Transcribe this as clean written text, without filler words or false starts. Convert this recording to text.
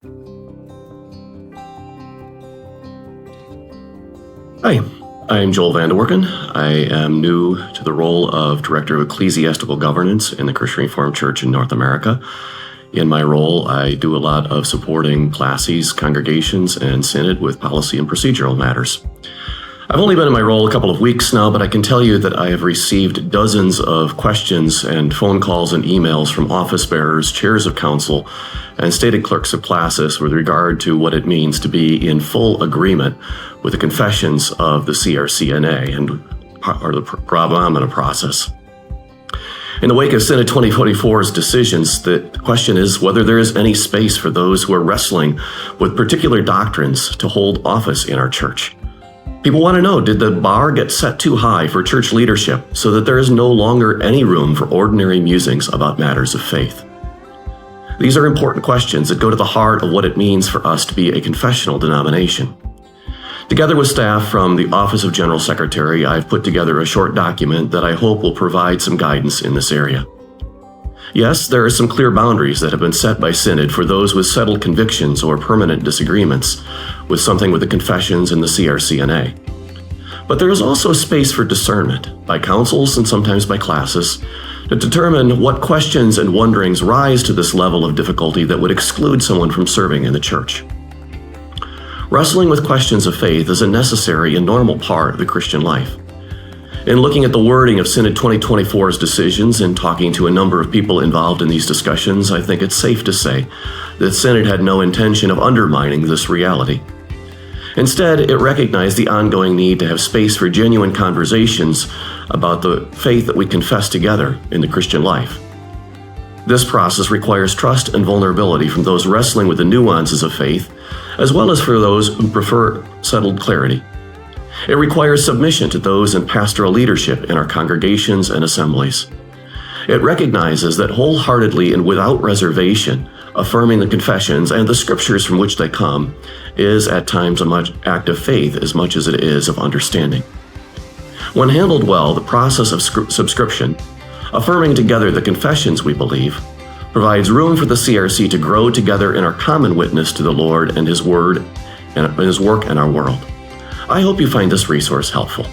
Hi, I'm Joel VandeWerken. I am new to the role of Director of Ecclesiastical Governance in the Christian Reformed Church in North America. In my role, I do a lot of supporting classes, congregations, and synod with policy and procedural matters. I've only been in my role a couple of weeks now, but I can tell you that I have received dozens of questions and phone calls and emails from officebearers, chairs of council, and stated clerks of classis with regard to what it means to be in full agreement with the confessions of the CRCNA or the Brahmana process. In the wake of Synod 2024's decisions, the question is whether there is any space for those who are wrestling with particular doctrines to hold office in our church. People want to know, did the bar get set too high for church leadership so that there is no longer any room for ordinary musings about matters of faith? These are important questions that go to the heart of what it means for us to be a confessional denomination. Together with staff from the Office of General Secretary, I've put together a short document that I hope will provide some guidance in this area. Yes, there are some clear boundaries that have been set by Synod for those with settled convictions or permanent disagreements with something with the confessions and the CRCNA. But there is also space for discernment by councils and sometimes by classes to determine what questions and wonderings rise to this level of difficulty that would exclude someone from serving in the church. Wrestling with questions of faith is a necessary and normal part of the Christian life. In looking at the wording of Synod 2024's decisions and talking to a number of people involved in these discussions, I think it's safe to say that Synod had no intention of undermining this reality. Instead, it recognized the ongoing need to have space for genuine conversations about the faith that we confess together in the Christian life. This process requires trust and vulnerability from those wrestling with the nuances of faith, as well as for those who prefer settled clarity. It requires submission to those in pastoral leadership in our congregations and assemblies. It recognizes that wholeheartedly and without reservation, affirming the confessions and the scriptures from which they come is at times an act of faith as much as it is of understanding. When handled well, the process of subscription, affirming together the confessions we believe, provides room for the CRC to grow together in our common witness to the Lord and His Word and His work in our world. I hope you find this resource helpful.